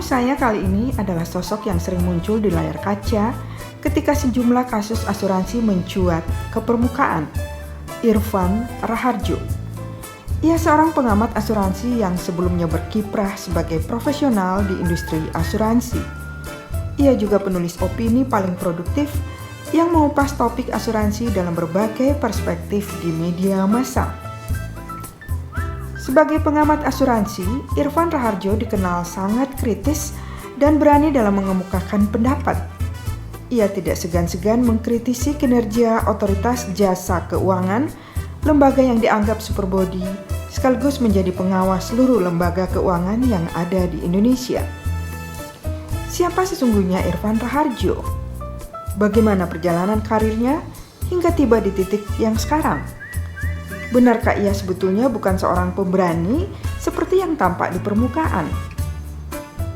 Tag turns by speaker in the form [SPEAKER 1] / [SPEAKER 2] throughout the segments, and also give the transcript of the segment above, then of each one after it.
[SPEAKER 1] Tamu saya kali ini adalah sosok yang sering muncul di layar kaca ketika sejumlah kasus asuransi mencuat ke permukaan, Irfan Raharjo. Ia seorang pengamat asuransi yang sebelumnya berkiprah sebagai profesional di industri asuransi. Ia juga penulis opini paling produktif yang mengupas topik asuransi dalam berbagai perspektif di media massa. Sebagai pengamat asuransi, Irfan Raharjo dikenal sangat kritis dan berani dalam mengemukakan pendapat. Ia tidak segan-segan mengkritisi kinerja otoritas jasa keuangan, lembaga yang dianggap super body, sekaligus menjadi pengawas seluruh lembaga keuangan yang ada di Indonesia. Siapa sesungguhnya Irfan Raharjo? Bagaimana perjalanan karirnya hingga tiba di titik yang sekarang? Benarkah ia sebetulnya bukan seorang pemberani seperti yang tampak di permukaan?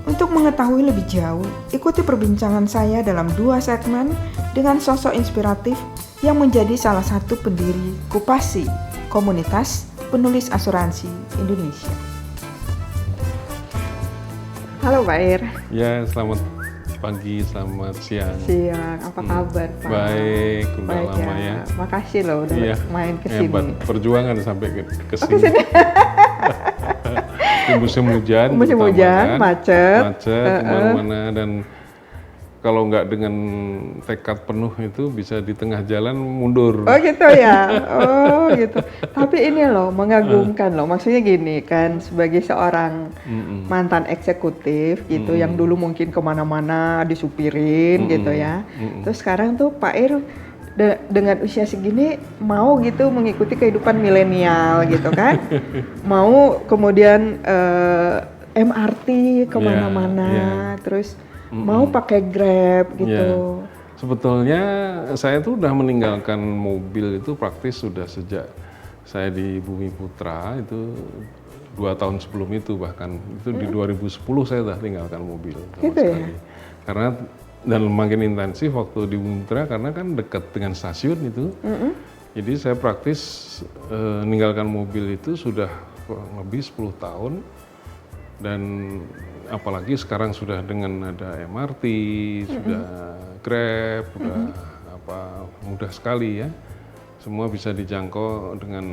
[SPEAKER 1] Untuk mengetahui lebih jauh, ikuti perbincangan saya dalam 2 segmen dengan sosok inspiratif yang menjadi salah satu pendiri Kupasi, komunitas penulis asuransi Indonesia. Halo Pak Ir.
[SPEAKER 2] Ya, selamat pagi, selamat siang.
[SPEAKER 1] Siang, apa kabar Pak?
[SPEAKER 2] Baik, udah lama ya.
[SPEAKER 1] Makasih loh udah main ke sini.
[SPEAKER 2] Hebat, perjuangan sampai ke sini. Musim hujan, macet kemana-mana, dan kalau nggak dengan tekad penuh itu bisa di tengah jalan mundur.
[SPEAKER 1] Oh gitu ya, oh gitu. Tapi ini loh mengagumkan loh, maksudnya gini kan, sebagai seorang mantan eksekutif gitu, yang dulu mungkin kemana-mana disupirin gitu ya. Terus sekarang tuh Pak Ir dengan usia segini mau gitu mengikuti kehidupan milenial gitu kan, mau kemudian MRT kemana-mana, terus mau pakai Grab gitu.
[SPEAKER 2] Sebetulnya saya tuh udah meninggalkan mobil itu praktis sudah sejak saya di Bumi Putra, itu 2 tahun sebelum itu, bahkan itu di 2010 saya udah tinggalkan mobil sama
[SPEAKER 1] gitu
[SPEAKER 2] sekali.
[SPEAKER 1] Ya?
[SPEAKER 2] Karena dan makin intensif waktu di Bumi Putra karena kan dekat dengan stasiun itu. Jadi saya praktis meninggalkan mobil itu sudah kurang lebih 10 tahun. Dan apalagi sekarang sudah dengan ada MRT, sudah Grab, sudah mudah sekali ya. Semua bisa dijangkau dengan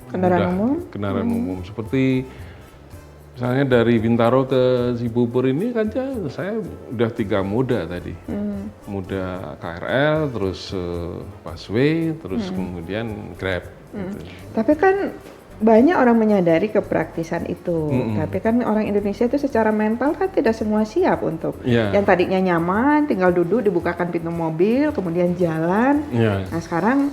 [SPEAKER 2] kendaraan umum. Seperti misalnya dari Bintaro ke Cibubur ini kan saya udah 3 moda tadi. Moda KRL, terus busway, terus kemudian Grab. Gitu.
[SPEAKER 1] Tapi kan banyak orang menyadari kepraktisan itu, tapi kan orang Indonesia itu secara mental kan tidak semua siap untuk yang tadinya nyaman, tinggal duduk, dibukakan pintu mobil, kemudian jalan. Nah sekarang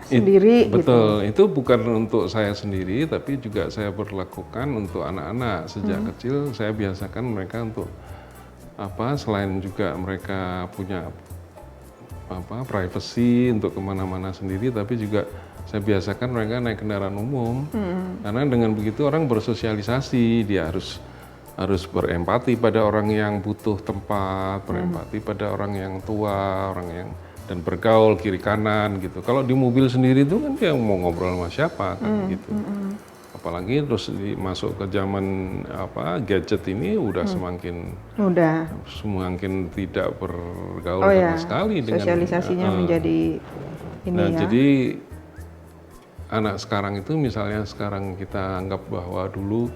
[SPEAKER 1] sendiri.
[SPEAKER 2] Betul, gitu. Itu bukan untuk saya sendiri, tapi juga saya berlakukan untuk anak-anak. Sejak kecil saya biasakan mereka untuk selain juga mereka punya privacy untuk kemana-mana sendiri, tapi juga saya biasakan mereka naik kendaraan umum. Karena dengan begitu orang bersosialisasi, dia harus berempati pada orang yang butuh tempat, berempati pada orang yang tua, dan bergaul kiri kanan gitu. Kalau di mobil sendiri itu kan dia mau ngobrol sama siapa kan gitu. Apalagi terus masuk ke zaman gadget ini udah semakin tidak bergaul sama sekali dengan
[SPEAKER 1] sosialisasinya menjadi ini.
[SPEAKER 2] Nah, jadi anak sekarang itu misalnya sekarang kita anggap bahwa dulu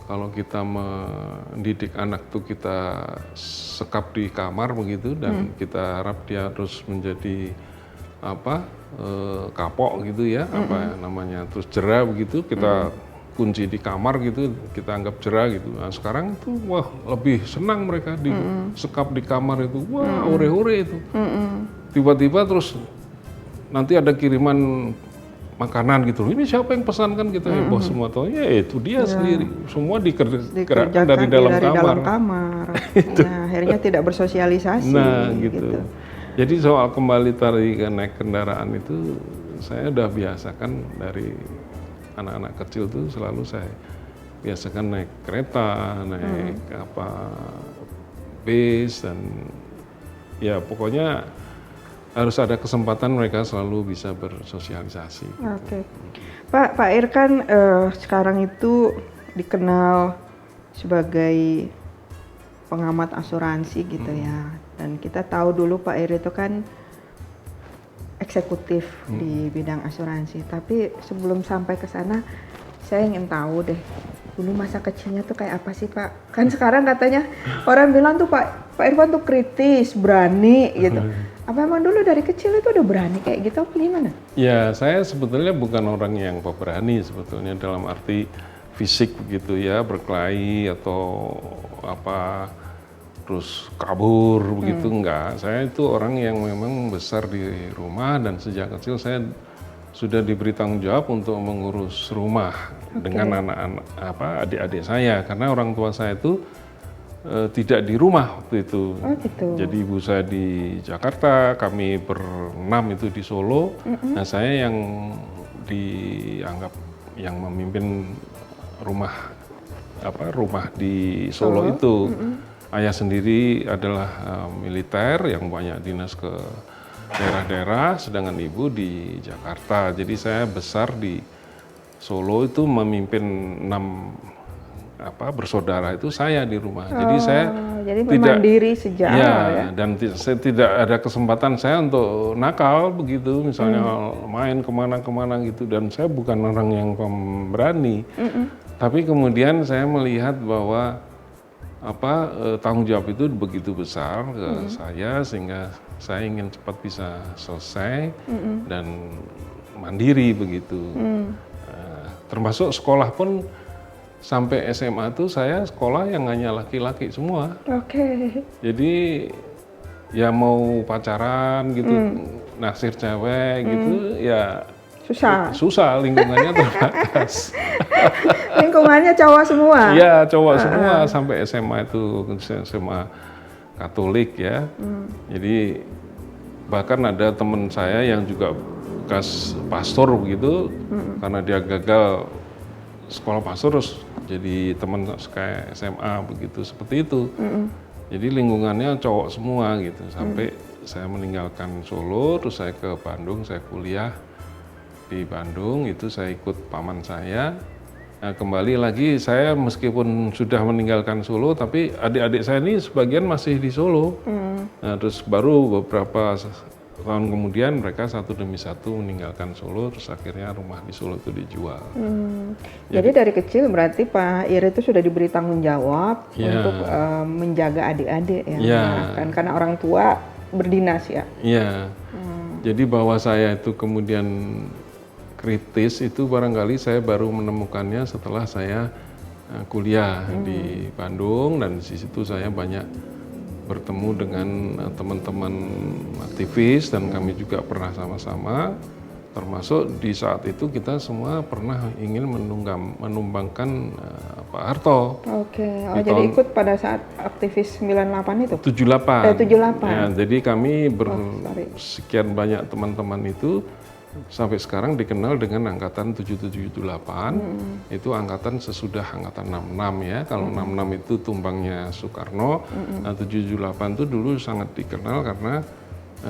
[SPEAKER 2] kalau kita mendidik anak tuh kita sekap di kamar begitu, dan kita harap dia terus menjadi kapok gitu ya, terus jera begitu, kita kunci di kamar gitu, kita anggap jera gitu. Nah sekarang itu lebih senang mereka disekap di kamar itu, ore-ore itu. Tiba-tiba terus nanti ada kiriman makanan gitu, ini siapa yang pesankan kita heboh semua, tahu ya itu dia sendiri, semua dikerjakan dari dalam kamar.
[SPEAKER 1] Nah, akhirnya tidak bersosialisasi.
[SPEAKER 2] Nah gitu. Jadi soal kembali tadi naik kendaraan itu, saya udah biasakan dari anak-anak kecil tuh selalu saya biasakan naik kereta, naik bis, dan ya pokoknya harus ada kesempatan mereka selalu bisa bersosialisasi.
[SPEAKER 1] Oke. Pak Ir kan sekarang itu dikenal sebagai pengamat asuransi gitu ya. Dan kita tahu dulu Pak Iri itu kan eksekutif di bidang asuransi. Tapi sebelum sampai ke sana, saya ingin tahu deh, dulu masa kecilnya tuh kayak apa sih Pak? Kan sekarang katanya orang bilang tuh Pak Irfan tuh kritis, berani gitu. Apa emang dulu dari kecil itu udah berani kayak gitu apa gimana?
[SPEAKER 2] Ya, saya sebetulnya bukan orang yang pemberani sebetulnya dalam arti fisik begitu ya, berkelahi atau apa terus kabur begitu enggak. Saya itu orang yang memang besar di rumah dan sejak kecil saya sudah diberi tanggung jawab untuk mengurus rumah dengan anak-anak adik-adik saya karena orang tua saya itu tidak di rumah waktu itu.
[SPEAKER 1] Oh gitu.
[SPEAKER 2] Jadi ibu saya di Jakarta, kami berenam itu di Solo. Nah saya yang dianggap yang memimpin rumah di Solo itu. Ayah sendiri adalah militer yang banyak dinas ke daerah-daerah, sedangkan ibu di Jakarta. Jadi saya besar di Solo itu memimpin 6 bersaudara itu saya di rumah. Jadi saya
[SPEAKER 1] jadi mandiri sejak awal ya.
[SPEAKER 2] Dan saya tidak ada kesempatan saya untuk nakal begitu, misalnya main kemana-kemana gitu. Dan saya bukan orang yang pemberani. Tapi kemudian saya melihat bahwa tanggung jawab itu begitu besar ke saya sehingga saya ingin cepat bisa selesai dan mandiri begitu. Termasuk sekolah pun sampai SMA tuh saya sekolah yang hanya laki-laki semua.
[SPEAKER 1] Oke.
[SPEAKER 2] Jadi ya mau pacaran gitu, naksir cewek gitu ya susah lingkungannya terbatas.
[SPEAKER 1] Lingkungannya cowok semua?
[SPEAKER 2] Iya cowok semua sampai SMA itu SMA Katolik ya. Jadi bahkan ada teman saya yang juga bekas pastor begitu, karena dia gagal sekolah pastor terus jadi teman kayak SMA begitu seperti itu. Jadi lingkungannya cowok semua gitu sampai saya meninggalkan Solo terus saya ke Bandung, saya kuliah di Bandung itu saya ikut paman saya. Nah, kembali lagi saya meskipun sudah meninggalkan Solo tapi adik-adik saya ini sebagian masih di Solo. Nah, terus baru beberapa tahun kemudian mereka satu demi satu meninggalkan Solo terus akhirnya rumah di Solo itu dijual.
[SPEAKER 1] Jadi dari kecil berarti Pak Iri itu sudah diberi tanggung jawab untuk menjaga adik-adik ya, kan karena orang tua berdinas ya. Iya.
[SPEAKER 2] Jadi bahwa saya itu kemudian kritis itu barangkali saya baru menemukannya setelah saya kuliah di Bandung dan di situ saya banyak bertemu dengan teman-teman aktivis dan kami juga pernah sama-sama, termasuk di saat itu kita semua pernah ingin menumbangkan Pak Harto.
[SPEAKER 1] Oke, jadi ikut pada saat aktivis 98 itu?
[SPEAKER 2] 78.
[SPEAKER 1] 78.
[SPEAKER 2] Ya, jadi kami bersekian banyak teman-teman itu sampai sekarang dikenal dengan angkatan 778. Itu angkatan sesudah angkatan 66 ya. Kalau 66 itu tumbangnya Soekarno, 778 itu dulu sangat dikenal karena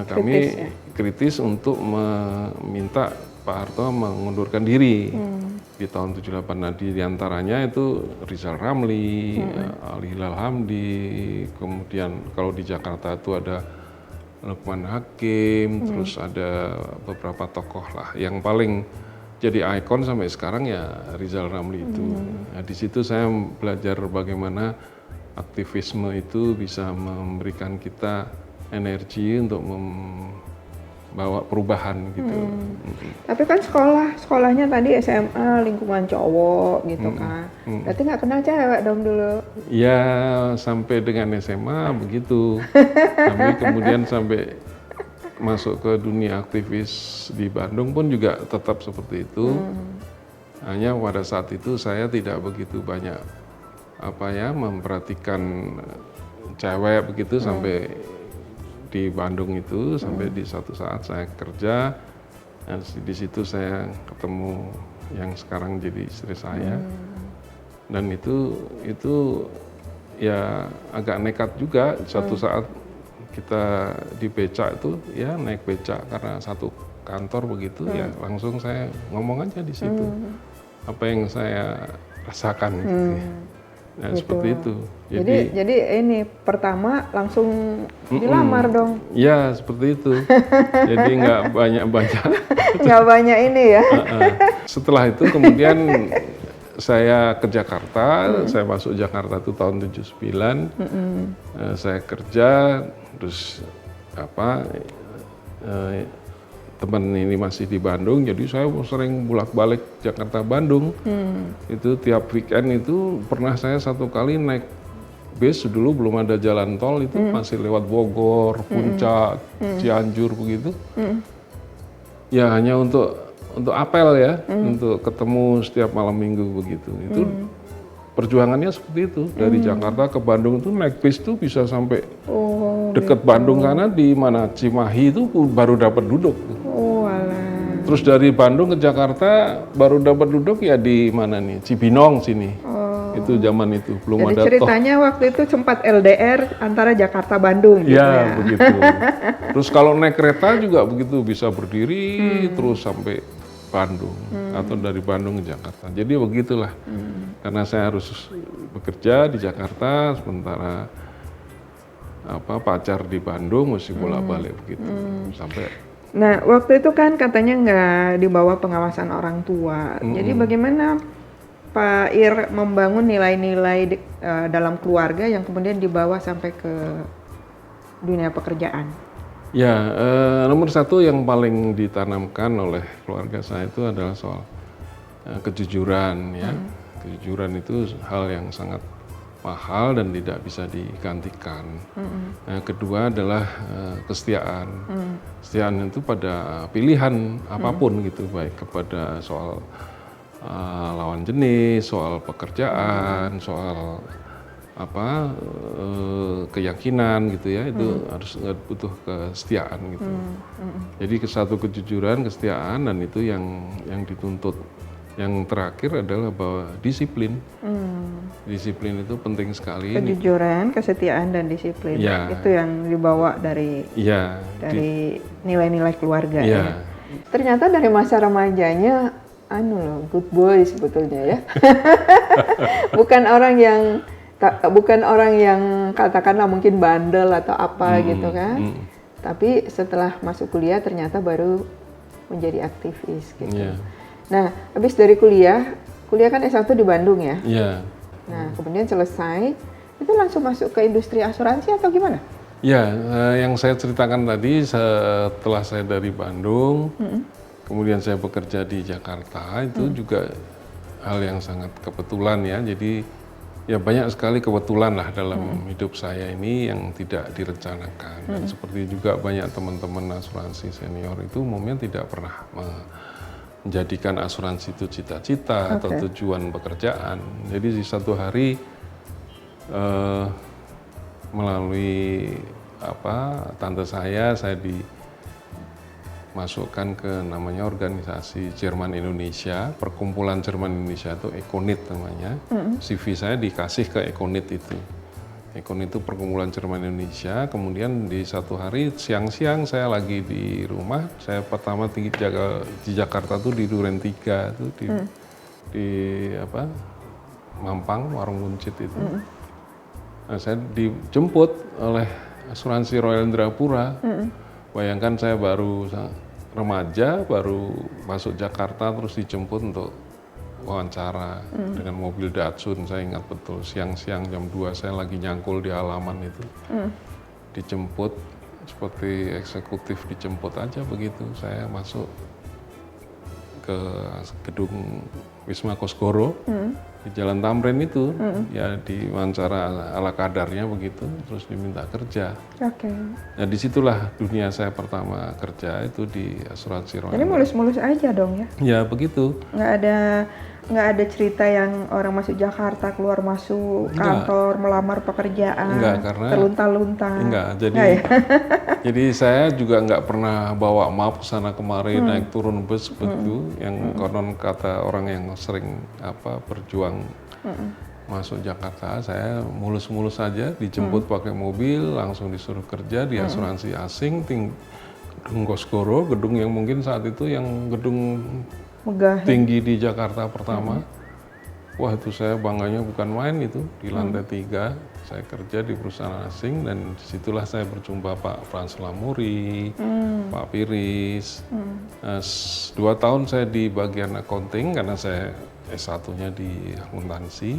[SPEAKER 2] kami kritis untuk meminta Pak Harto mengundurkan diri di tahun 78. Nah, di antaranya itu Rizal Ramli, Ali Hilal Hamdi, kemudian kalau di Jakarta itu ada Lukman Hakim, terus ada beberapa tokoh lah. Yang paling jadi ikon sampai sekarang ya Rizal Ramli itu. Nah, di situ saya belajar bagaimana aktivisme itu bisa memberikan kita energi untuk membawa perubahan gitu.
[SPEAKER 1] Tapi kan sekolahnya tadi SMA lingkungan cowok gitu kan. Berarti nggak kenal cewek dong dulu?
[SPEAKER 2] Ya sampai dengan SMA begitu. Kami kemudian sampai masuk ke dunia aktivis di Bandung pun juga tetap seperti itu. Hanya pada saat itu saya tidak begitu banyak memperhatikan cewek begitu sampai di Bandung itu sampai di satu saat saya kerja dan di situ saya ketemu yang sekarang jadi istri saya dan itu ya agak nekat juga suatu saat kita di becak itu ya naik becak karena satu kantor begitu ya langsung saya ngomong aja di situ apa yang saya rasakan gitu ya. Nah,
[SPEAKER 1] Gitu.
[SPEAKER 2] seperti itu.
[SPEAKER 1] Jadi ini pertama langsung dilamar dong.
[SPEAKER 2] Ya seperti itu. Jadi nggak banyak-banyak.
[SPEAKER 1] Nggak banyak ini ya.
[SPEAKER 2] Setelah itu kemudian saya ke Jakarta, saya masuk Jakarta itu tahun 79. Saya kerja, terus teman ini masih di Bandung, jadi saya sering bolak-balik Jakarta Bandung. Itu tiap weekend itu pernah saya satu kali naik bis, dulu belum ada jalan tol, itu masih lewat Bogor, Puncak, Cianjur begitu. Ya hanya untuk apel ya, untuk ketemu setiap malam minggu begitu. Itu perjuangannya seperti itu. Dari Jakarta ke Bandung itu naik bis tuh bisa sampai deket Bandung sana, di mana Cimahi itu baru dapat duduk.
[SPEAKER 1] Alah.
[SPEAKER 2] Terus dari Bandung ke Jakarta baru dapat duduk ya di mana nih, Cibinong sini. Itu zaman itu belum
[SPEAKER 1] Jadi
[SPEAKER 2] ada
[SPEAKER 1] ceritanya waktu itu sempat LDR antara Jakarta Bandung gitu
[SPEAKER 2] ya,
[SPEAKER 1] ya.
[SPEAKER 2] begitu. Terus kalau naik kereta juga begitu, bisa berdiri terus sampai Bandung atau dari Bandung ke Jakarta. Jadi begitulah. Karena saya harus bekerja di Jakarta, sementara pacar di Bandung, mesti bolak-balik begitu sampai.
[SPEAKER 1] Nah, waktu itu kan katanya nggak di bawah pengawasan orang tua. Jadi bagaimana Pak Ir membangun nilai-nilai dalam keluarga yang kemudian dibawa sampai ke dunia pekerjaan?
[SPEAKER 2] Ya, nomor satu yang paling ditanamkan oleh keluarga saya itu adalah soal kejujuran ya. Kejujuran itu hal yang sangat mahal dan tidak bisa digantikan. Yang kedua adalah kesetiaan. Kesetiaan itu pada pilihan apapun gitu, baik kepada soal lawan jenis, soal pekerjaan, soal keyakinan gitu ya, itu harus butuh kesetiaan gitu. Jadi satu kejujuran, kesetiaan, dan itu yang dituntut. Yang terakhir adalah bahwa disiplin. Disiplin itu penting sekali.
[SPEAKER 1] Kejujuran, kesetiaan, dan disiplin.
[SPEAKER 2] Ya.
[SPEAKER 1] Itu yang dibawa dari nilai-nilai keluarga ya. Ternyata dari masa remajanya good boy sebetulnya ya. bukan orang yang katakanlah mungkin bandel atau apa gitu kan. Tapi setelah masuk kuliah ternyata baru menjadi aktivis gitu. Nah, habis dari kuliah kan S1 di Bandung ya?
[SPEAKER 2] Iya.
[SPEAKER 1] Nah, kemudian selesai, itu langsung masuk ke industri asuransi atau gimana?
[SPEAKER 2] Ya, yang saya ceritakan tadi, setelah saya dari Bandung, kemudian saya bekerja di Jakarta, itu juga hal yang sangat kebetulan ya. Jadi ya banyak sekali kebetulan lah dalam hidup saya ini yang tidak direncanakan. Dan seperti juga banyak teman-teman asuransi senior itu umumnya tidak pernah menjadikan asuransi itu cita-cita atau tujuan pekerjaan. Jadi di satu hari melalui tante saya dimasukkan ke namanya organisasi Jerman Indonesia, perkumpulan Jerman Indonesia itu Econit namanya. CV saya dikasih ke Econit itu. Econit itu perkumpulan Jerman Indonesia. Kemudian di satu hari siang-siang saya lagi di rumah, saya pertama di Jakarta tuh di Duren 3 tuh di Mampang, Warung Buncit itu. Nah, saya dijemput oleh asuransi Royal Indrapura. Bayangkan saya baru remaja, baru masuk Jakarta, terus dijemput untuk wawancara dengan mobil Datsun. Saya ingat betul, siang-siang jam 2 saya lagi nyangkul di halaman itu. Dijemput seperti eksekutif, dijemput aja begitu. Saya masuk ke gedung Wisma Kosgoro di Jalan Tamrin itu, ya diwawancara ala kadarnya begitu, terus diminta kerja. Nah disitulah dunia saya pertama kerja itu di asuransi Royal.
[SPEAKER 1] Jadi mulus-mulus aja dong ya?
[SPEAKER 2] Ya begitu.
[SPEAKER 1] Nggak ada cerita yang orang masuk Jakarta keluar masuk kantor melamar pekerjaan.
[SPEAKER 2] Enggak, karena
[SPEAKER 1] terlunta-lunta.
[SPEAKER 2] Enggak, jadi saya juga nggak pernah bawa map sana kemari naik turun bus begitu, yang konon kata orang yang sering berjuang masuk Jakarta. Saya mulus-mulus saja, dijemput pakai mobil, langsung disuruh kerja di asuransi asing, gedung Kosgoro, gedung yang mungkin saat itu yang gedung
[SPEAKER 1] megah
[SPEAKER 2] tinggi di Jakarta pertama. wah itu saya bangganya bukan main itu, di lantai 3 saya kerja di perusahaan asing dan disitulah saya berjumpa Pak Frans Lamuri, Pak Piris. 2 tahun saya di bagian accounting karena saya S1-nya di akuntansi.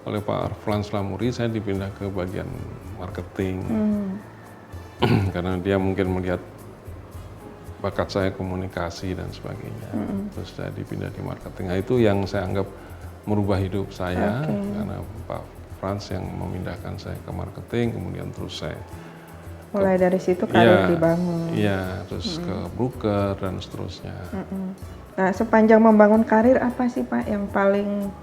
[SPEAKER 2] Oleh Pak Frans Lamuri saya dipindah ke bagian marketing. Karena dia mungkin melihat bakat saya komunikasi dan sebagainya. Terus saya dipindah di marketing. Nah, itu yang saya anggap merubah hidup saya karena Pak Frans yang memindahkan saya ke marketing, kemudian terus saya
[SPEAKER 1] mulai dari situ karir dibangun.
[SPEAKER 2] Iya, terus ke broker dan seterusnya.
[SPEAKER 1] Nah, sepanjang membangun karir apa sih Pak yang paling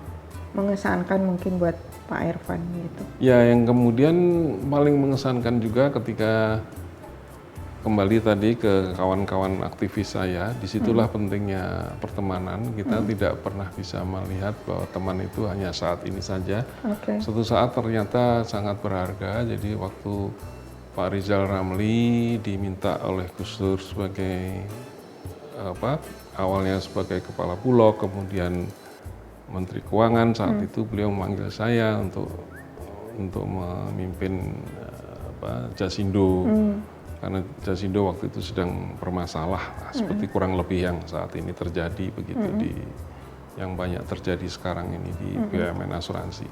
[SPEAKER 1] mengesankan mungkin buat Pak Irfan gitu?
[SPEAKER 2] Ya, yang kemudian paling mengesankan juga ketika kembali tadi ke kawan-kawan aktivis saya, disitulah pentingnya pertemanan. Kita tidak pernah bisa melihat bahwa teman itu hanya saat ini saja. Suatu saat ternyata sangat berharga. Jadi waktu Pak Rizal Ramli diminta oleh Gus Dur sebagai awalnya sebagai kepala Bulog, kemudian Menteri Keuangan, saat itu beliau memanggil saya untuk memimpin Jasindo. Karena Jasindo waktu itu sedang bermasalah, seperti kurang lebih yang saat ini terjadi begitu yang banyak terjadi sekarang ini di BUMN asuransi.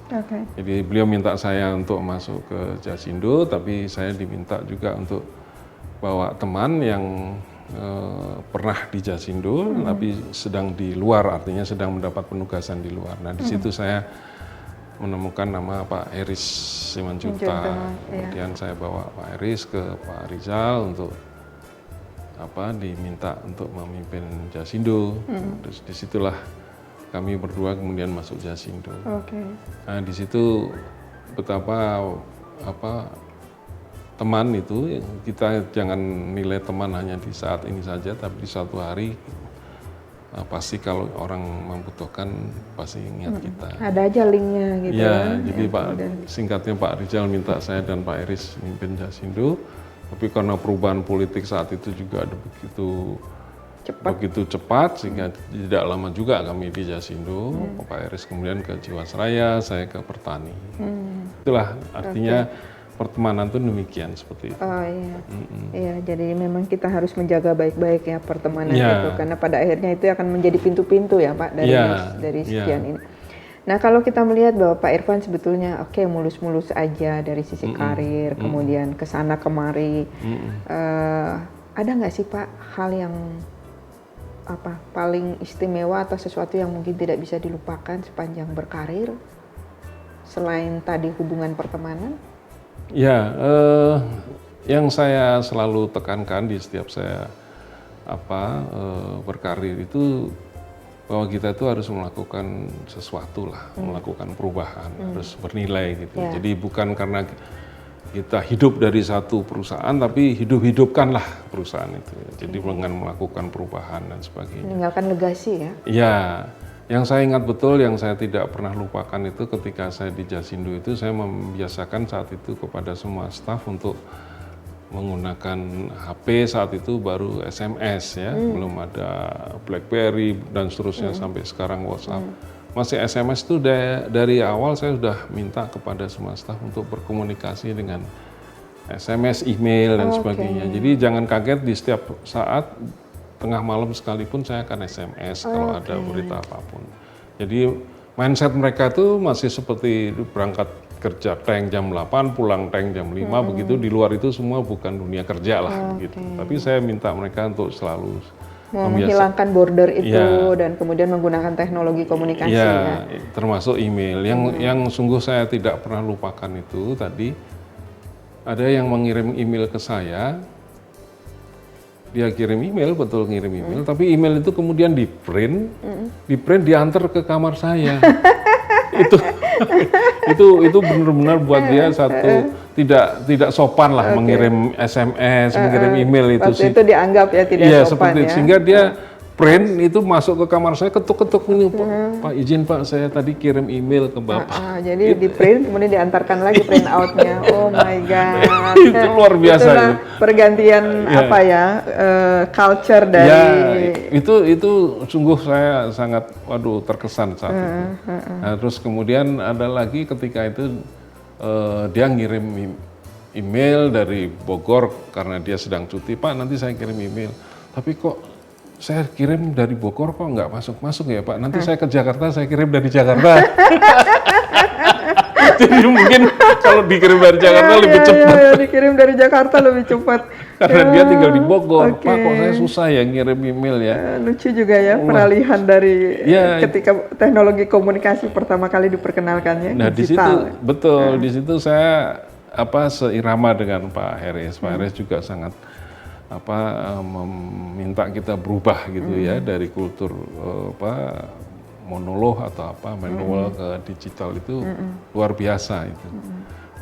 [SPEAKER 2] Jadi beliau minta saya untuk masuk ke Jasindo, tapi saya diminta juga untuk bawa teman yang pernah di Jasindo, tapi sedang di luar, artinya sedang mendapat penugasan di luar. Nah, di situ saya menemukan nama Pak Eris Simanjuntak. Kemudian saya bawa Pak Eris ke Pak Rizal untuk diminta untuk memimpin Jasindo. Terus disitulah kami berdua kemudian masuk Jasindo. Nah, di situ betapa teman itu, kita jangan nilai teman hanya di saat ini saja, tapi di suatu hari pasti kalau orang membutuhkan pasti ingat kita.
[SPEAKER 1] Ada aja linknya gitu
[SPEAKER 2] ya. Jadi singkatnya Pak Rizal minta saya dan Pak Eris memimpin Jasindo, tapi karena perubahan politik saat itu juga ada begitu cepat sehingga tidak lama juga kami di Jasindo. Pak Eris kemudian ke Jiwasraya, saya ke Pertani. Itulah artinya pertemanan itu demikian seperti itu.
[SPEAKER 1] Oh iya, iya. Jadi memang kita harus menjaga baik-baik ya pertemanan itu, karena pada akhirnya itu akan menjadi pintu-pintu ya Pak dari sekian ini. Nah, kalau kita melihat bahwa Pak Irfan sebetulnya mulus-mulus aja dari sisi karir, kemudian kesana kemari, ada nggak sih Pak hal yang paling istimewa atau sesuatu yang mungkin tidak bisa dilupakan sepanjang berkarir selain tadi hubungan pertemanan?
[SPEAKER 2] Ya, yang saya selalu tekankan di setiap saya berkarir itu bahwa kita itu harus melakukan sesuatu lah, melakukan perubahan, harus bernilai gitu. Jadi bukan karena kita hidup dari satu perusahaan, tapi hidupkanlah perusahaan itu. Jadi dengan melakukan perubahan dan sebagainya.
[SPEAKER 1] Meninggalkan legasi ya?
[SPEAKER 2] Ya. Yang saya ingat betul, yang saya tidak pernah lupakan itu ketika saya di Jasindo itu, saya membiasakan saat itu kepada semua staf untuk menggunakan HP saat itu baru SMS ya, belum ada BlackBerry dan seterusnya sampai sekarang WhatsApp. Masih SMS itu dari awal saya sudah minta kepada semua staf untuk berkomunikasi dengan SMS, email dan sebagainya. Jadi jangan kaget di setiap saat tengah malam sekalipun saya akan SMS kalau ada berita apapun. Jadi mindset mereka itu masih seperti berangkat kerja tank jam 8, pulang tank jam 5 begitu, di luar itu semua bukan dunia kerja lah begitu. Tapi saya minta mereka untuk selalu
[SPEAKER 1] menghilangkan border itu dan kemudian menggunakan teknologi komunikasi ya.
[SPEAKER 2] Termasuk email. Yang sungguh saya tidak pernah lupakan itu tadi, ada yang mengirim email ke saya. Dia kirim email, betul ngirim email, tapi email itu kemudian di-print diantar ke kamar saya. itu benar-benar buat dia satu tidak sopan lah mengirim SMS, mengirim email itu sih.
[SPEAKER 1] Itu dianggap ya tidak sopan
[SPEAKER 2] seperti itu. Sehingga dia print itu masuk ke kamar saya, ketuk-ketuk ini, Pak izin Pak, saya tadi kirim email ke Bapak.
[SPEAKER 1] Jadi di print kemudian diantarkan lagi print outnya. Oh my God.
[SPEAKER 2] Itu luar biasa.
[SPEAKER 1] Itulah pergantian apa ya, culture dari.
[SPEAKER 2] Ya, itu sungguh saya sangat, waduh, terkesan saat itu. Nah, terus kemudian ada lagi ketika itu dia ngirim email dari Bogor karena dia sedang cuti. Pak, nanti saya kirim email. Tapi kok saya kirim dari Bogor kok nggak masuk ya Pak? Nanti saya ke Jakarta, saya kirim dari Jakarta. Jadi mungkin kalau dikirim dari Jakarta lebih cepat.
[SPEAKER 1] Ya, dikirim dari Jakarta lebih cepat.
[SPEAKER 2] Karena dia tinggal di Bogor. Pak, kok saya susah ya ngirim email ya.
[SPEAKER 1] Lucu juga ya peralihan dari ketika teknologi komunikasi pertama kali diperkenalkannya.
[SPEAKER 2] Nah,
[SPEAKER 1] digital.
[SPEAKER 2] di situ betul, di situ saya seirama dengan Pak Heris. Pak Heris juga sangat meminta kita berubah gitu ya dari kultur monolog atau manual ke digital itu luar biasa itu.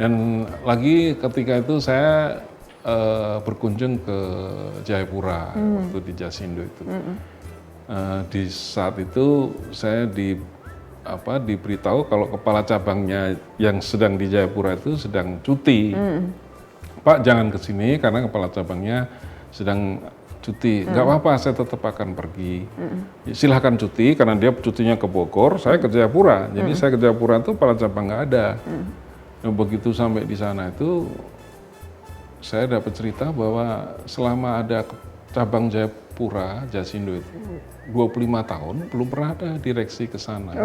[SPEAKER 2] Dan lagi ketika itu saya berkunjung ke Jayapura waktu di Jasindo itu. Di saat itu saya diberitahu kalau kepala cabangnya yang sedang di Jayapura itu sedang cuti. Pak, jangan ke sini karena kepala cabangnya sedang cuti. Nggak apa-apa, saya tetap akan pergi. Silahkan cuti karena dia cutinya ke Bogor, saya ke Jayapura. Jadi saya ke Jayapura itu kepala cabang nggak ada. Nah, begitu sampai di sana itu saya dapat cerita bahwa selama ada cabang Jayapura, Jasindo itu 25 tahun belum pernah ada direksi ke sana.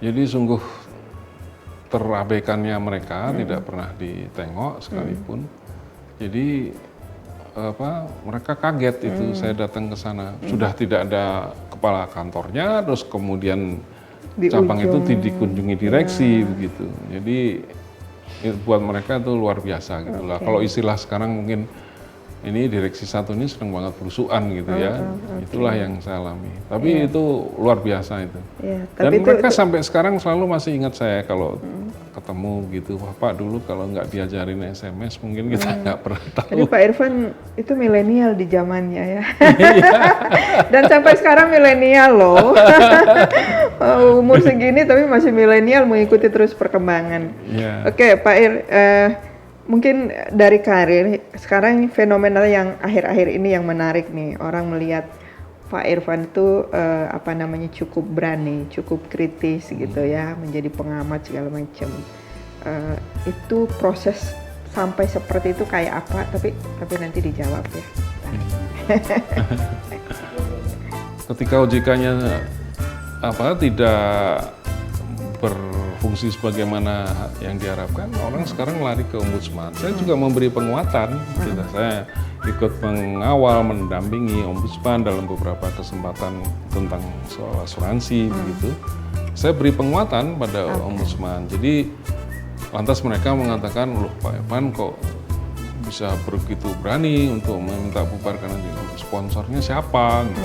[SPEAKER 2] Jadi sungguh terabaikannya mereka tidak pernah ditengok sekalipun. Jadi mereka kaget itu saya datang ke sana sudah tidak ada kepala kantornya, terus kemudian cabang itu dikunjungi direksi begitu. Jadi buat mereka itu luar biasa gitulah. Kalau istilah sekarang mungkin ini direksi satu ini sedang banget berusukan gitu ya. Itulah yang saya alami. Tapi itu luar biasa itu. Dan mereka sampai sekarang selalu masih ingat saya kalau ketemu gitu. Wah, Pak, dulu kalau nggak diajarin SMS mungkin kita nggak pernah tahu.
[SPEAKER 1] Jadi Pak Irfan itu milenial di zamannya ya. Dan sampai sekarang milenial loh. Umur segini tapi masih milenial mengikuti terus perkembangan. Oke, Pak Ir, mungkin dari karir, sekarang fenomena yang akhir-akhir ini yang menarik nih, orang melihat Pak Irfan itu cukup berani, cukup kritis gitu ya, menjadi pengamat segala macam. Itu proses sampai seperti itu kayak apa? Tapi nanti dijawab ya.
[SPEAKER 2] Ketika OJK-nya tidak berfungsi sebagaimana yang diharapkan, orang sekarang lari ke ombudsman. Saya juga memberi penguatan, saya ikut mengawal, mendampingi ombudsman dalam beberapa kesempatan tentang soal asuransi begitu. Saya beri penguatan pada ombudsman. Jadi lantas mereka mengatakan, loh Pak Irfan kok bisa begitu berani untuk meminta bubarkan, sponsornya siapa? Gitu.